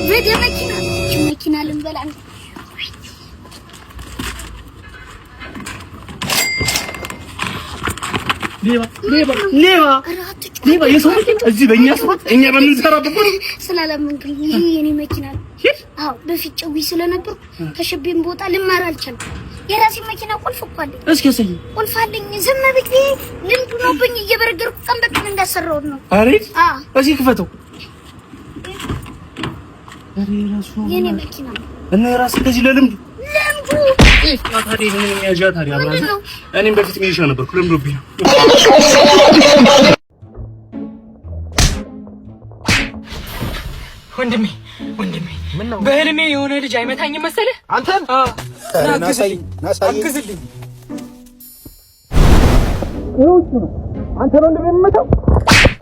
ቪዲዮ መኪና ልንበላ ነው። ሌባ የሰው መኪና እዚህ በእኛ ሰዓት እኛ በምንሰራበት ነው ስላለምንኩኝ ይሄ የኔ መኪና ነው። አዎ በፊት ጨዊ ስለነበር ከሽቤም ቦታ ልማር አልቻልኩም። የራሴ መኪና ቁልፍ እኮ አለኝ። እስኪ ያሳይ። ቁልፍ አለኝ። ዝም ብዬ ልምዱ ነው በእኛ እየበረገርኩ ቀን በቀን እንዳሰራሁት ነው። አሬት እስኪ ክፈተው። የኔ መኪና ነው እና የራስ ከዚህ ለልምዱ ታዲያ ምን የሚያጃ ታዲያ አብራዛ እኔም በፊት ሚሊሻ ነበርኩ። ለምዶብኝ ነው። ወንድሜ በህልሜ የሆነ ልጅ አይመታኝም መሰለህ? አንተን አግዝልኝ። አንተ ነው እንደምመታው።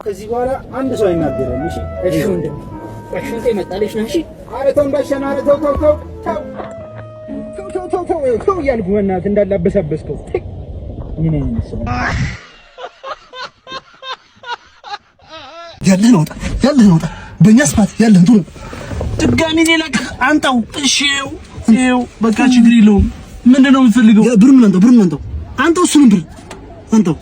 ከዚህ በኋላ አንድ ሰው አይናገርም። እሺ ወንድሜ ባሽንቴ መጣለሽ ነው። እሺ ኧረ ተው እንዳሸና። ኧረ ተው ተው እያልኩ በእናትህ እንዳላበሳበስከው ምን አይነት ሰው ያለህን አውጣ በእኛ ስፋት ያለህን ቱን ድጋሚ ሌላ አንጣው። እሺ ይኸው በቃ ችግር የለውም። ምንድን ነው የምትፈልገው? ብሩን አንጣው እሱን ብር አንጣው።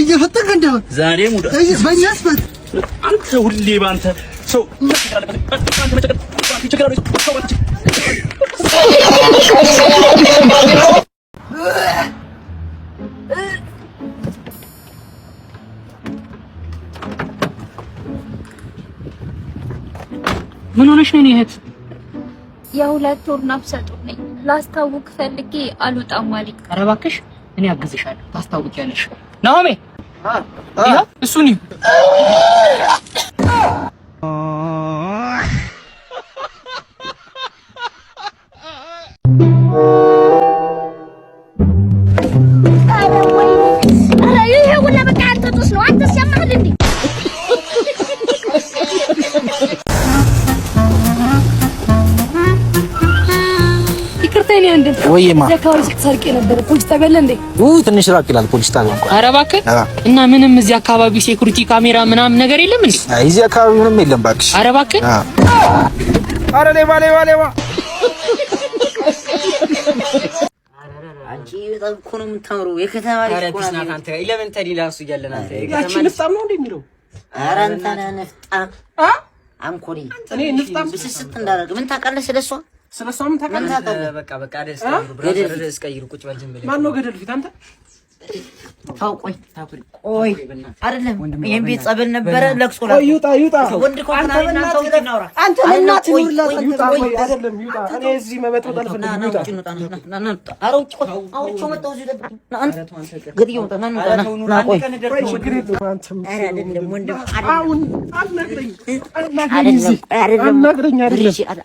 እየፈጠንክ እንደው ዛሬ ሙዳ በእኛ ስፋት አንተ ሁሌ ባንተ ሰው ምን ሆነሽ ነው እህት? የሁለት ወር ነፍሰ ጡር ነኝ። ላስታውቅ ፈልጌ አልወጣም አለኝ። ኧረ እባክሽ እኔ አግዝሻለሁ። ታስታውቂያለሽ። ናሆሜ ይኸው እሱን ወይማ ዘካው ሰርቄ ነበር። ፖሊስ ጣቢያ አለ እንዴ? ትንሽ ራቅ ይላል ፖሊስ ጣቢያ እንኳን። ኧረ እባክህ እና ምንም እዚህ አካባቢ ሴኩሪቲ ካሜራ ምናምን ነገር የለም እንዴ? እዚህ አካባቢ ምንም የለም እባክሽ። ኧረ እባክህ ኧረ ሌባ አንቺ በጣም እኮ ነው የምታምረው። የከተማ ልጅ እኮ ነው። አንተ ኤሌመንተሪ ላሱ እያለን አንተ ያቺ ንፍጣም ነው እንደሚለው። ኧረ አንተ ነህ ንፍጣም አንኮሪ። እኔ ንፍጣም ብስስት እንዳደረግ ምን ታውቃለህ ስለሷ? ስለሷ ምን ታውቃለህ? በቃ ደስ ይላል። ብራዘር እስቀይሩ ቁጭ በል ዝም ብለህ። ማን ነው ገደል ፊት አንተ? ቆይ አይደለም ይሄን ቤት ጸበል ነበረ ለቅሶ ላይ ይውጣ ወንድ ኮና እናንተ ወንድ ነው አንተ እናት ይውላ ይውጣ አይደለም ይውጣ እኔ እዚህ መበጥበጥ አልፈልግም ይውጣ አውጭ መጣው እዚህ አንተ ግዲው መጣ ና ቆይ ችግር የለውም አንተም አይደለም ወንድም አሁን አልነግረኝ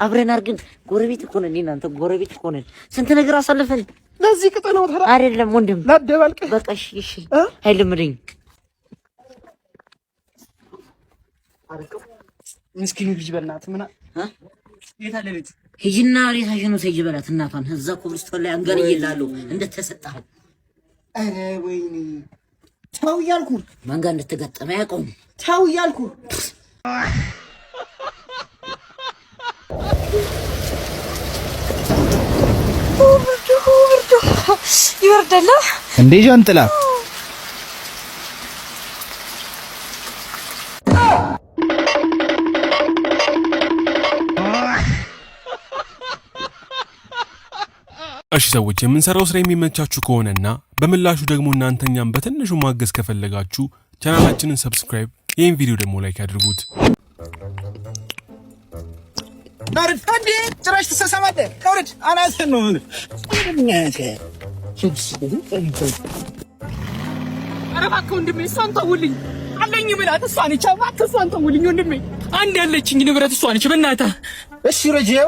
አብረን አድርገን ጎረቤት እኮ ነን እናንተ ጎረቤት እኮ ነን ስንት ነገር አሳልፈን ለዚህ ቅጠናው ተራ አይደለም ወንድም ላደባልቅ በቃ እሺ አይልምድኝ ምስኪኑ ልጅ በእናትህ ምን የታለ ልጅ ሂጂና ሬሳሽን ወስጂ በላት እናቷን እዛ ኮብልስቶን ላይ አንጋልይላለሁ እንደተሰጣህ አረ ወይኔ ተው እያልኩ ማን ጋር እንደተገጠመ ያውቀው ተው እያልኩ ይወርዳል እንዴ ጃንጥላ እሺ ሰዎች የምንሰራው ስራ የሚመቻችሁ ከሆነና በምላሹ ደግሞ እናንተኛም በትንሹ ማገዝ ከፈለጋችሁ ቻናላችንን ሰብስክራይብ ይሄን ቪዲዮ ደግሞ ላይክ አድርጉት። ናርድ አንዴ ጭራሽ ተሰሰማደ ከውረድ አናተን ነው ኧረ እባክህ ወንድሜ እሷን ተውልኝ አለኝ ብላት እሷን ይቻባክ እሷን ተውልኝ ወንድሜ አንድ ያለችኝ ንብረት እሷን ይች በእናትህ እሺ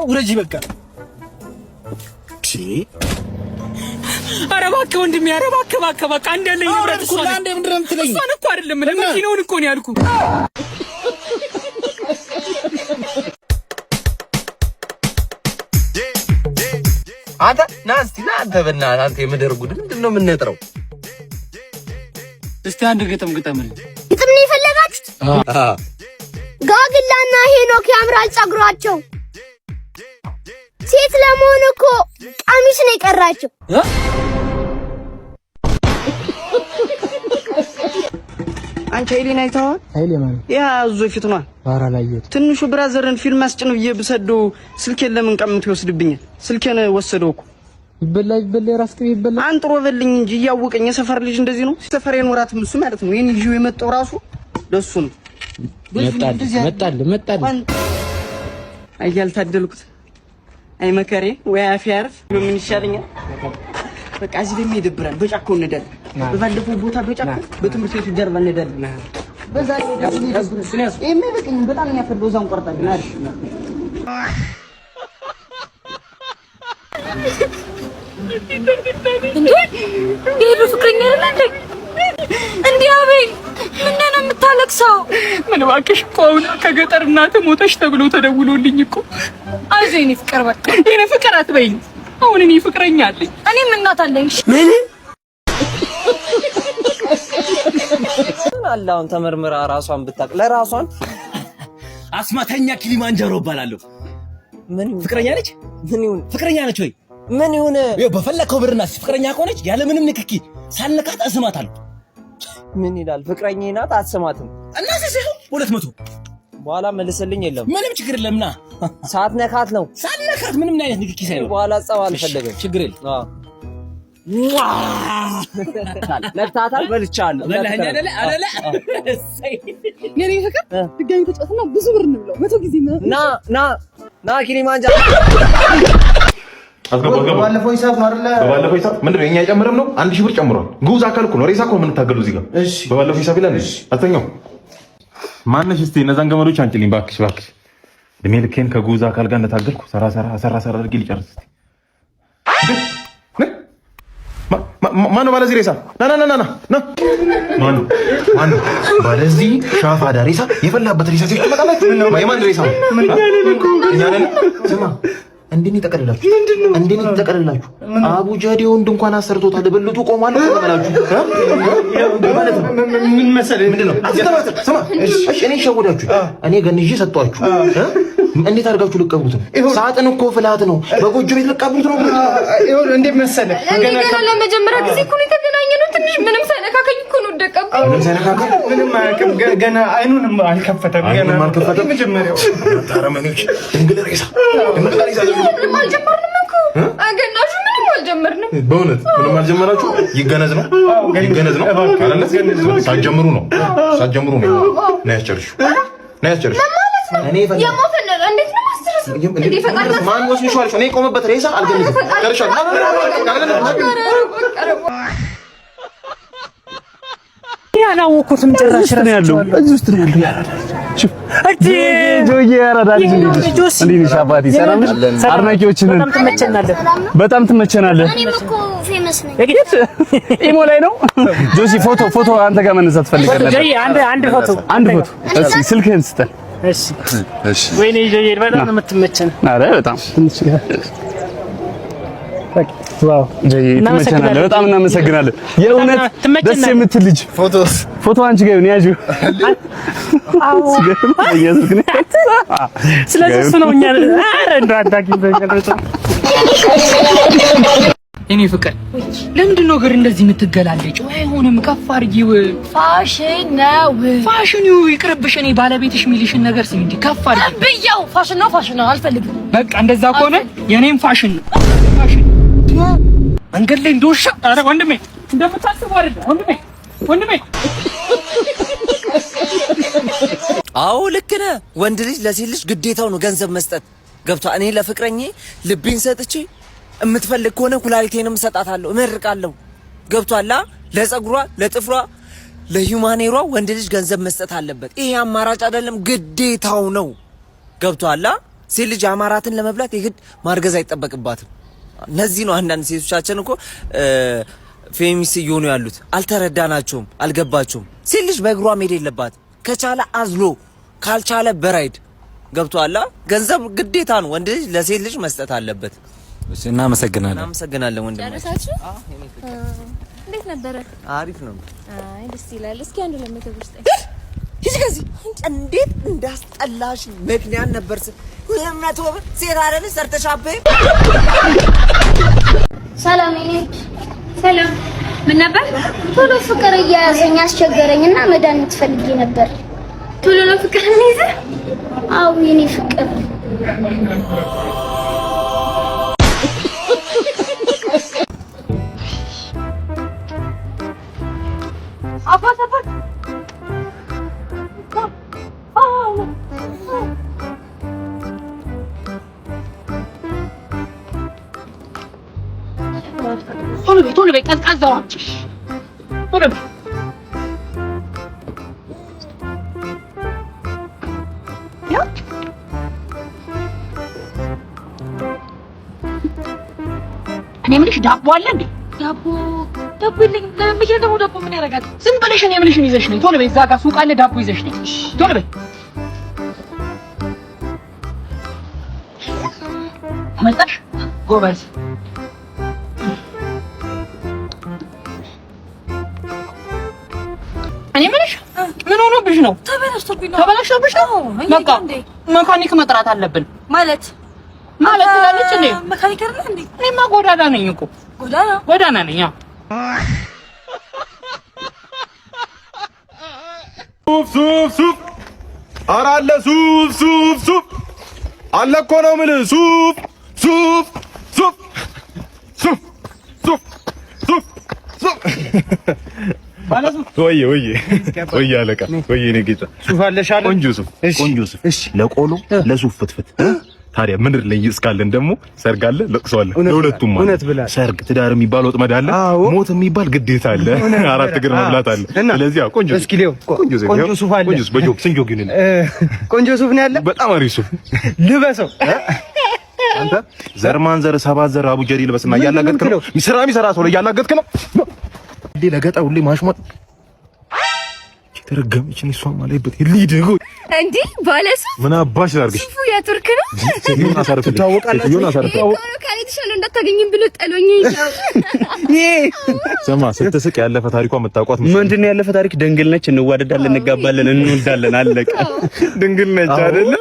ውረጂ በቃ እሺ ኧረ እባክህ ወንድሜ ኧረ እባክህ በቃ አንድ ያለኝ ንብረት እሷን አንዴ ምንድን ነው የምትለኝ እሷን እኮ አይደለም ለመኪናውን እኮ ነው ያልኩህ አንተ ናስቲ አንተ በእናትህ አንተ የምድር ጉድ ምንድነው የምንነጥረው? እስቲ አንድ ግጥም ግጠምልኝ ግጥም ነው የፈለገ ጋግላና ሄኖክ ያምራል ጸጉራቸው። ሴት ለመሆን እኮ ቀሚስ ነው የቀራቸው። አንቺ ኃይሌን አይተኸዋል? ኃይሌ ማለት ያ እዞ ፊት ነው። ኧረ አላየሁትም። ትንሹ ብራዘርን ፊልም አስጭነው ብሰደው ስልኬን ለምን ቀምቶ ይወስድብኛል? ስልኬን ወሰደው እኮ። ይበላ የራስ ቅቤ ይበላ። አንጥሮ በልኝ እንጂ እያወቀኝ የሰፈር ልጅ እንደዚህ ነው። ሰፈር የኖራት እሱ ማለት ነው። ይሄን ይዤው የመጣው ራሱ ለሱ ነው። መጣል አያልታደልኩት። አይ መከሬ ወይ አፍ ያርፍ። ምን ይሻለኛል? በቃ እዚህ ላይ ይደብራል። በጫካው እንሄዳለን። በባለፈው ቦታ በጫካው በትምህርት ቤቱ ጀርባ እንሄዳለን። በዛ ላይ በቃኝ በጣም ያፈለው እዛው እንቆርጣለን። አሪፍ ይሄ ፍቅረኛ አይደል እንዴ? አቤል ምንድን ነው የምታለቅሰው? ምን እባክሽ ፓውላ ከገጠር እናት ሞተሽ ተብሎ ተደውሎልኝ እኮ። አይዞህ የኔ ፍቅር በቃ የኔ ፍቅር አትበይኝ። አሁን እኔ ፍቅረኛ አለኝ። እኔም እናት አለኝ። ምን አላውን ተመርምራ ራሷን ብታቅ ለራሷን አስማተኛ ኪሊማንጃሮ እባላለሁ። ምን ፍቅረኛ ነች? ምን ይሁን ፍቅረኛ ነች ወይ? ምን ይሁን በፈለከው ብርና ፍቅረኛ ከሆነች ያለ ምንም ንክኪ ሳልነካት እስማታለሁ። ምን ይላል? ፍቅረኛዬ ናት አትስማትም። እና ሲሰው 200 በኋላ መልስልኝ። የለም ምንም ችግር የለምና ሳትነካት ነው። ሳልነካት ምንም አይነት ንክኪ ሳይሆን በኋላ ጸባ አልፈለገም። ችግር የለም። ነክታታል። በልቻለሁ። በላኛ አይደለ? የኔ ፍቅር ድጋሚ ተጫወትና ብዙ ብር እንብለው 100 ጊዜ ና ኪሊማንጃ ባለፈው ሂሳብ ነው አይደለ? በባለፈው ሂሳብ ምንድነው የኛ የጨመረም ነው 1000 ብር ጨምሯል። ጉዝ አካል እኮ ነው። ሬሳ እኮ ምን ታገሉ እዚህ ጋር። እሺ በባለፈው ሂሳብ ይላል። እሺ አተኛው ማነሽ? እስቲ እነዛን ገመዶች አንቺልኝ እባክሽ። እድሜ ልኬን ከጉዝ አካል ጋር እንደታገልኩ ሰራ አድርጌ ልጨርስ እስቲ። ማነው ባለዚህ ሬሳ? ና ማነው ባለዚህ ሻፋዳ ሬሳ? የፈላበት ሬሳ ሲል ተመጣጣችሁ የማን ሬሳ ነው? እኛ ነን። ስማ እንዴት ይጠቀልላችሁ? አቡጃዲ ወንድ እንኳን አሰርቶታል። በልጡ ቆማል ተመላችሁ ማለት ነው። ምን መሰለህ ምንድነው? ስማ እሺ እኔ ሸወዳችሁ። እኔ ገንዤ ሰጧችሁ። እንዴት አድርጋችሁ ልቀብሩት ነው? ሳጥን እኮ ፍላት ነው። በጎጆ ቤት ልቀብሩት ነው። ይኸውልህ እንዴት መሰለህ ገና ለመጀመሪያ ጊዜ እኮ ነው የተገናኘነው። ትንሽ ምንም ሳይነካከኝ እኮ ነው ደቀብኩ። ምንም አያውቅም። ገና አይኑንም አልከፈተም። መጀመሪያው ታረመኔዎች ድንግል ሬሳ ምንም አልጀመርንም እኮ አገናሹ ምንም አልጀመርንም። በእውነት ምንም አልጀመራችሁ? ይገነዝ ነው አይደለ? ሳትጀምሩ ነው ና ያስጨርሹ እኔ የሞፈነር እንዴት ነው ማስተረስ እንዴ? ፈቃድ ማን ወስንሻል? እኔ ቆመበት ሬሳ አልገነዝም። ደርሻል ያላወኩትም ጭራሽ ነው ያለው። እዚህ ውስጥ ነው ያለው። እቺ ጆዬ ያራዳል እንዴ? እንዴ ሻባቲ ሰላም ነሽ? አድናቂዎችን በጣም ትመቸናለህ። እኔም እኮ ፌመስ ነኝ። ኢሞ ላይ ነው ጆሲ። ፎቶ አንተ ጋር መነሳት ፈልጋለሁ። ጆዬ አንድ ፎቶ እሺ ስልክህን ስጠን። እሺ ወይኔ ጆዬ በጣም ነው የምትመቸን። ኧረ በጣም ዋው ጆዬ ትመቸናለህ። በጣም እናመሰግናለን። የእውነት ደስ የምትል ልጅ ፎቶ አንቺ ጋር ነው ያዡ። ስለዚህ እሱ ነው እኛ ኧረ እንደው አዳጊ እኔ ፍቅር ለምንድን ነው ግን እንደዚህ የምትገላለጭው? አይሆንም። ከፍ አድርጊው። ፋሽን ነው። ፋሽኑ ይቅርብሽ። እኔ ባለቤትሽ ሚልሽን ነገር ስሚ እንዴ። ከፍ አድርጊው ብያው። ፋሽን ነው አልፈልግም። በቃ እንደዛ ከሆነ የኔም ፋሽን ነው። ፋሽን መንገድ ላይ እንደውሻ። ኧረ ወንድሜ እንደምታስበው አይደለም ወንድሜ። አዎ ልክ ነህ። ወንድ ልጅ ለሴት ልጅ ግዴታው ነው ገንዘብ መስጠት። ገብቷ። እኔ ለፍቅረኛዬ ልቤን ሰጥቼ የምትፈልግ ከሆነ ኩላሊቴንም ሰጣታለሁ፣ እመርቃለሁ። ገብቷላ። ለጸጉሯ፣ ለጥፍሯ፣ ለሂውማኔሯ ወንድ ልጅ ገንዘብ መስጠት አለበት። ይሄ አማራጭ አይደለም፣ ግዴታው ነው። ገብቷላ። ሴት ልጅ አማራትን ለመብላት የግድ ማርገዝ አይጠበቅባትም። እነዚህ ነው አንዳንድ ሴቶቻችን እኮ ፌሚስ እየሆኑ ያሉት። አልተረዳናቸውም፣ አልገባቸውም። ሴት ልጅ በእግሯ መሄድ የለባት። ከቻለ አዝሎ ካልቻለ በራይድ። ገብቷላ። ገንዘብ ግዴታ ነው። ወንድ ልጅ ለሴት ልጅ መስጠት አለበት። እሺ እናመሰግናለን ወንድም። ጨረሳችሁ? እንዴት ነበረ? አሪፍ ነው። አይ ደስ ይላል። እስኪ አንዱ ለመተው ውስጥ ይስከዚ እንዴት እንዳስጠላሽ ምክንያት ነበር። 200 ብር ሴት አይደል ሰርተሻበይ። ሰላም እኔ ሰላም። ምን ነበር? ቶሎ ፍቅር እያያዘኝ አስቸገረኝና መድኃኒት ፈልጌ ነበር። ቶሎ ነው ፍቅር የሚይዝ? አዎ የኔ ፍቅር። አባት ቶሎ በይ ቀዝቃዛው አምጪሽ። ቶሎ በይ እኔ የምልሽ ዳቦ አለ እንዴ? ዳቦ የለኝም። ለምን ዳቦ ምን ያደርጋል? ዝም ብለሽ እኔ የምልሽን ይዘሽ ነኝ። ቶሎ በይ እዛ ጋር ሱቅ አለ፣ ዳቦ ይዘሽ ነኝ። ቶሎ በይ መጣሽ። ጎበዝ እኔ የምልሽ ምን ሆኖብሽ ነው? ተበላሽቶብሽ ነው? በቃ መካኒክ መጥራት አለብን። ማለት ትላለች እንዴ? መካኒክ አይደል እንዴ? እኔማ ጎዳና ነኝ እኮ። ጎዳና ነኝ። ሱፍ ኧረ አለ ሱፍ አለ እኮ ነው የምልህ። ሱፍ ወይ አለቃ ወይ እኔ ጌታ ሱፍ አለሽ አለ። ቆንጆ ሱፍ እሺ። ለቆሎ ለሱፍ ፍትፍት ታዲያ ምድር ላይ እስካለን ደግሞ ሰርግ አለ፣ ለቅሶ አለ። ለሁለቱም ማለት ሰርግ ትዳር የሚባል ወጥመድ አለ፣ ሞት የሚባል ግዴታ አለ፣ አራት እግር መብላት አለ። ስለዚህ ቆንጆ እስኪ ሌው ቆንጆ ሱፍ አለ። ቆንጆ በጆክ ስንጆክ ይነን ቆንጆ ሱፍ ነው ያለ። በጣም አሪፍ ሱፍ ልበሰው። አንተ ዘርማን ዘር ሰባት ዘር አቡጀሪ ልበስና እያላገጥክ ነው። ስራ የሚሰራ ሰው ላይ እያላገጥክ ነው። ለገጣው ሁሌ ማሽሞጥ ተረገመች። እሷ ማለበት ሊድጎ እንዴ ባለሱ ምን አባሽ ላርግሽ? ሱፉ የቱርክ ነው። ዮናስ አረፈ ትታወቃለህ። ዮናስ አረፈ ካለትሽን እንዳታገኝም ብሎ ጠሎኝ ይላል። ስማ ስትስቅ ያለፈ ታሪኳ መታውቋት ምንድነው? ያለፈ ታሪክ ድንግል ነች። እንዋደዳለን፣ እንጋባለን፣ እንወልዳለን። አለቀ። ድንግል ነች አይደለ?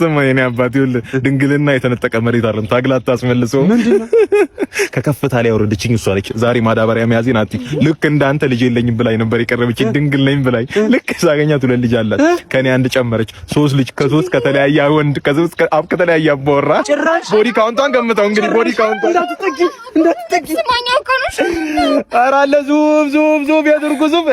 ስማ የኔ አባት ይኸውልህ ድንግልና የተነጠቀ መሬት አይደለም፣ ታግላት ታስመልሰው። ምንድነው? ከከፍታ ላይ ያወረደችኝ እሷ ነች። ዛሬ ማዳበሪያ መያዜን አጥቂ ልክ እንዳንተ ልጅ የለኝም ብላኝ ነበር የቀረበችኝ። ድንግል ነኝ ብላኝ ልክ ሳገኛት ሁለት ልጅ አላት። ከኔ አንድ ጨመረች፣ ሶስት ልጅ ከሶስት ከተለያየ ወንድ ከሶስት ከተለያየ አባወራ። ቦዲ ካውንቷን ገምተው እንግዲህ ቦዲ ካውንቷን እንዳትጠጊ ስማኛው እኮ ነው። ኧረ አለ ዙብ የቱርኩ ዙብ